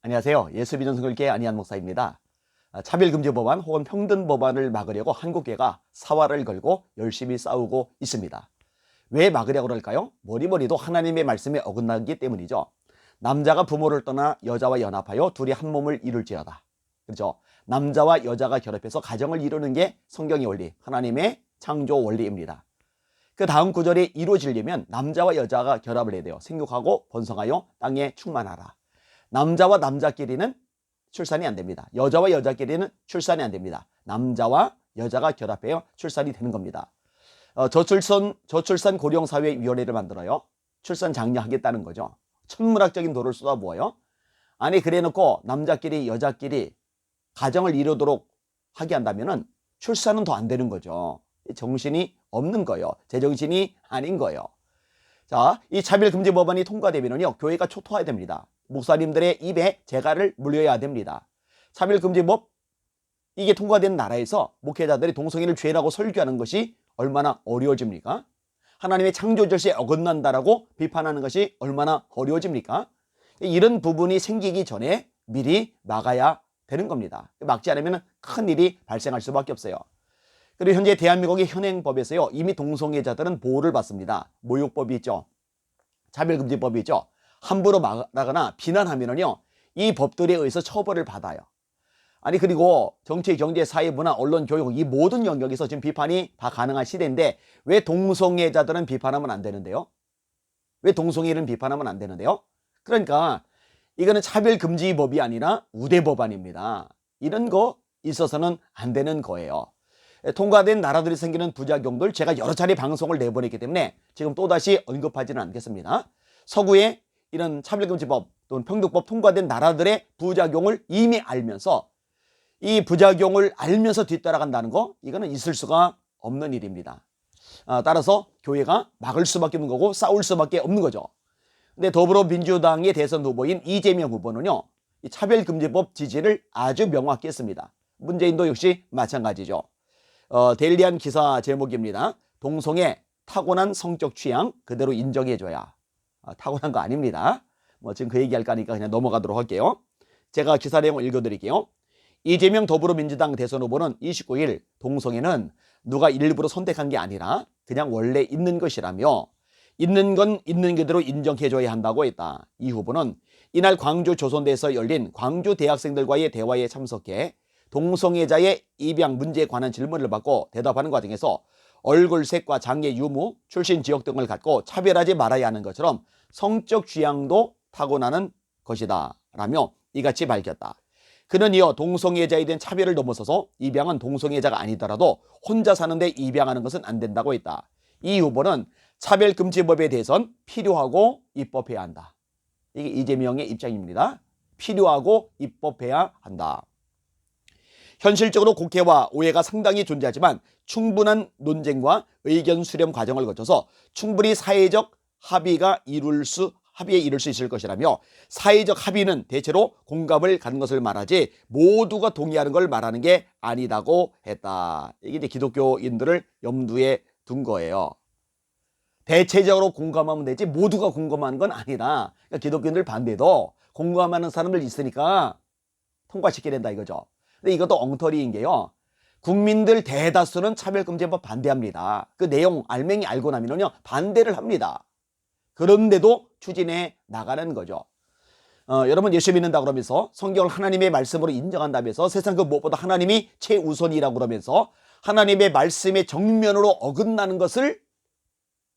안녕하세요. 예수비전성결교회 안희한 목사입니다. 차별금지 법안 혹은 평등 법안을 막으려고 한국교회가 사활을 걸고 열심히 싸우고 있습니다. 왜 막으려고 그럴까요? 뭐니뭐니도 하나님의 말씀에 어긋나기 때문이죠. 남자가 부모를 떠나 여자와 연합하여 둘이 한 몸을 이룰지어다. 그렇죠? 남자와 여자가 결합해서 가정을 이루는 게 성경의 원리, 하나님의 창조 원리입니다. 그 다음 구절이 이루어지려면 남자와 여자가 결합을 해야 돼요. 생육하고 번성하여 땅에 충만하라. 남자와 남자끼리는 출산이 안 됩니다. 여자와 여자끼리는 출산이 안 됩니다. 남자와 여자가 결합해야 출산이 되는 겁니다. 저출산 고령사회위원회를 만들어요. 출산 장려하겠다는 거죠. 천문학적인 도를 쏟아부어요. 아니 그래놓고 남자끼리 여자끼리 가정을 이루도록 하게 한다면은 출산은 더 안 되는 거죠. 정신이 없는 거예요. 제정신이 아닌 거예요. 자, 이 차별금지 법안이 통과되면요, 교회가 초토화해야 됩니다. 목사님들의 입에 재갈을 물려야 됩니다. 차별금지법 이게 통과된 나라에서 목회자들이 동성애를 죄라고 설교하는 것이 얼마나 어려워집니까? 하나님의 창조 질서에 어긋난다라고 비판하는 것이 얼마나 어려워집니까? 이런 부분이 생기기 전에 미리 막아야 되는 겁니다. 막지 않으면 큰 일이 발생할 수밖에 없어요. 그리고 현재 대한민국의 현행법에서요, 이미 동성애자들은 보호를 받습니다. 모욕법이 있죠. 차별금지법이 있죠. 함부로 말하거나 비난하면은요, 이 법들에 의해서 처벌을 받아요. 아니 그리고 정치, 경제, 사회, 문화, 언론, 교육 이 모든 영역에서 지금 비판이 다 가능한 시대인데 왜 동성애자들은 비판하면 안 되는데요? 왜 동성애를 비판하면 안 되는데요? 그러니까 이거는 차별금지법이 아니라 우대법안입니다. 이런 거 있어서는 안 되는 거예요. 통과된 나라들이 생기는 부작용들 제가 여러 차례 방송을 내보냈기 때문에 지금 또다시 언급하지는 않겠습니다. 서구의 이런 차별금지법 또는 평등법 통과된 나라들의 부작용을 이미 알면서 이 부작용을 알면서 뒤따라간다는 거 이거는 있을 수가 없는 일입니다. 따라서 교회가 막을 수밖에 없는 거고 싸울 수밖에 없는 거죠. 근데 더불어민주당의 대선 후보인 이재명 후보는요, 이 차별금지법 지지를 아주 명확히 했습니다. 문재인도 역시 마찬가지죠. 데일리한 기사 제목입니다. 동성애 타고난 성적 취향 그대로 인정해줘야. 타고난 거 아닙니다. 지금 그 얘기할까 하니까 그냥 넘어가도록 할게요. 제가 기사 내용을 읽어드릴게요. 이재명 더불어민주당 대선 후보는 29일 동성애는 누가 일부러 선택한 게 아니라 그냥 원래 있는 것이라며 있는 건 있는 그대로 인정해줘야 한다고 했다. 이 후보는 이날 광주 조선대에서 열린 광주 대학생들과의 대화에 참석해 동성애자의 입양 문제에 관한 질문을 받고 대답하는 과정에서 얼굴색과 장애 유무, 출신 지역 등을 갖고 차별하지 말아야 하는 것처럼 성적 취향도 타고나는 것이다 라며 이같이 밝혔다. 그는 이어 동성애자에 대한 차별을 넘어서서 입양은 동성애자가 아니더라도 혼자 사는데 입양하는 것은 안 된다고 했다. 이 후보는 차별금지법에 대해선 필요하고 입법해야 한다. 이게 이재명의 입장입니다. 필요하고 입법해야 한다. 현실적으로 곡해와 오해가 상당히 존재하지만 충분한 논쟁과 의견 수렴 과정을 거쳐서 충분히 사회적 합의에 이를 수 있을 것이라며 사회적 합의는 대체로 공감을 갖는 것을 말하지 모두가 동의하는 걸 말하는 게 아니다고 했다. 이게 이제 기독교인들을 염두에 둔 거예요. 대체적으로 공감하면 되지 모두가 공감하는 건 아니다. 그러니까 기독교인들 반대도 공감하는 사람들 있으니까 통과시켜야 된다 이거죠. 근데 이것도 엉터리인 게요. 국민들 대다수는 차별금지법 반대합니다. 그 내용 알맹이 알고 나면요 반대를 합니다. 그런데도 추진해 나가는 거죠. 여러분 예수 믿는다 그러면서 성경을 하나님의 말씀으로 인정한다면서 세상 그 무엇보다 하나님이 최우선이라고 그러면서 하나님의 말씀의 정면으로 어긋나는 것을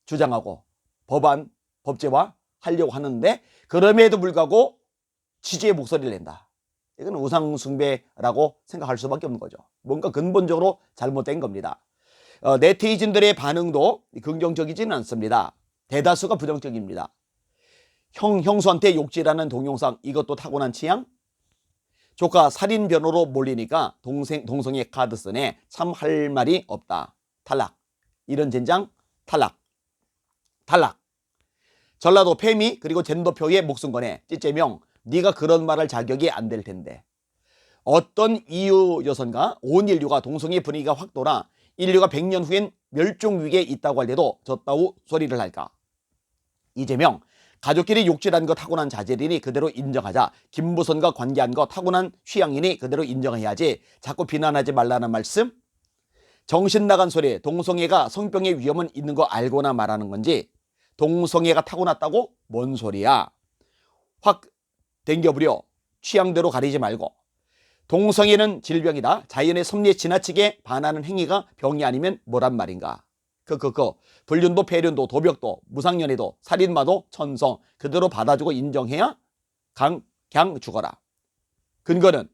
주장하고 법안, 법제화 하려고 하는데 그럼에도 불구하고 지지의 목소리를 낸다. 이건 우상숭배라고 생각할 수밖에 없는 거죠. 뭔가 근본적으로 잘못된 겁니다. 네티즌들의 반응도 긍정적이지는 않습니다. 대다수가 부정적입니다. 형수한테 욕질하는 동영상 이것도 타고난 취향? 조카 살인 변호로 몰리니까 동성애 카드 쓰네 참 할 말이 없다. 탈락. 이런 젠장 탈락. 탈락. 전라도 페미 그리고 젠더표의 목숨 거네. 찌째명 네가 그런 말할 자격이 안 될 텐데. 어떤 이유여선가 온 인류가 동성애 분위기가 확 돌아 인류가 100년 후엔 멸종 위기에 있다고 할 때도 저따구 소리를 할까. 이재명 가족끼리 욕질한 거 타고난 자질이니 그대로 인정하자. 김무선과 관계한 거 타고난 취향이니 그대로 인정해야지. 자꾸 비난하지 말라는 말씀? 정신 나간 소리. 동성애가 성병의 위험은 있는 거 알고나 말하는 건지. 동성애가 타고났다고? 뭔 소리야. 확 댕겨부려. 취향대로 가리지 말고. 동성애는 질병이다. 자연의 섭리에 지나치게 반하는 행위가 병이 아니면 뭐란 말인가. 불륜도 폐륜도 도벽도 무상연애도 살인마도 천성 그대로 받아주고 인정해야 그냥 죽어라. 근거는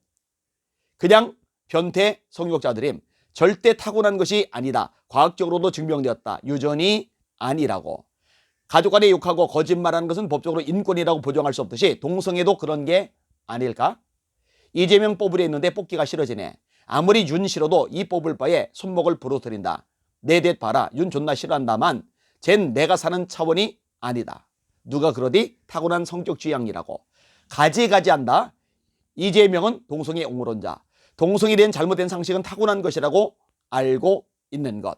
그냥 변태 성욕자들임. 절대 타고난 것이 아니다. 과학적으로도 증명되었다. 유전이 아니라고. 가족 간에 욕하고 거짓말하는 것은 법적으로 인권이라고 보장할 수 없듯이 동성애도 그런 게 아닐까? 이재명 뽑으려 했는데 뽑기가 싫어지네. 아무리 윤 싫어도 이 뽑을 바에 손목을 부러뜨린다. 내 댓 봐라. 윤 존나 싫어한다만 쟨 내가 사는 차원이 아니다. 누가 그러디? 타고난 성격 취향이라고. 가지가지한다. 이재명은 동성애 옹호론자. 동성애에 대한 잘못된 상식은 타고난 것이라고 알고 있는 것.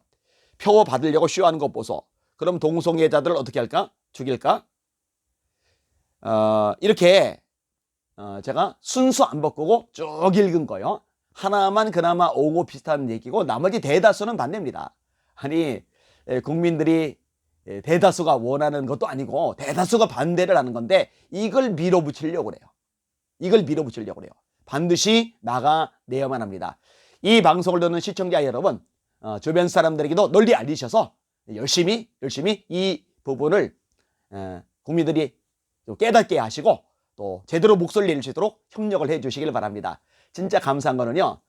표 받으려고 쇼하는 것 보소. 그럼 동성애자들을 어떻게 할까? 죽일까? 이렇게 제가 순수 안 바꾸고 쭉 읽은 거요. 하나만 그나마 옹호 비슷한 얘기고 나머지 대다수는 반대입니다. 아니 국민들이 대다수가 원하는 것도 아니고 대다수가 반대를 하는 건데 이걸 밀어붙이려고 그래요. 이걸 밀어붙이려고 그래요. 반드시 막아내야만 합니다. 이 방송을 듣는 시청자 여러분, 주변 사람들에게도 널리 알리셔서 열심히 이 부분을 국민들이 깨닫게 하시고 또 제대로 목소리를 내릴 수 있도록 협력을 해 주시길 바랍니다. 진짜 감사한 거는요.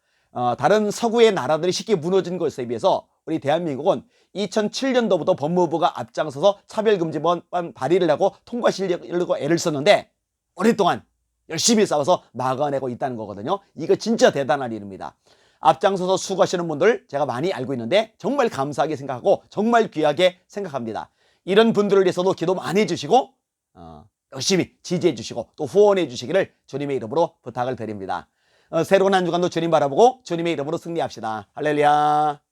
다른 서구의 나라들이 쉽게 무너진 것에 비해서 우리 대한민국은 2007년도부터 법무부가 앞장서서 차별금지법 발의를 하고 통과시키려고 애를 썼는데 오랫동안 열심히 싸워서 막아내고 있다는 거거든요. 이거 진짜 대단한 일입니다. 앞장서서 수고하시는 분들 제가 많이 알고 있는데 정말 감사하게 생각하고 정말 귀하게 생각합니다. 이런 분들을 위해서도 기도 많이 해주시고 열심히 지지해 주시고 또 후원해 주시기를 주님의 이름으로 부탁을 드립니다. 새로운 한 주간도 주님 바라보고 주님의 이름으로 승리합시다. 할렐루야.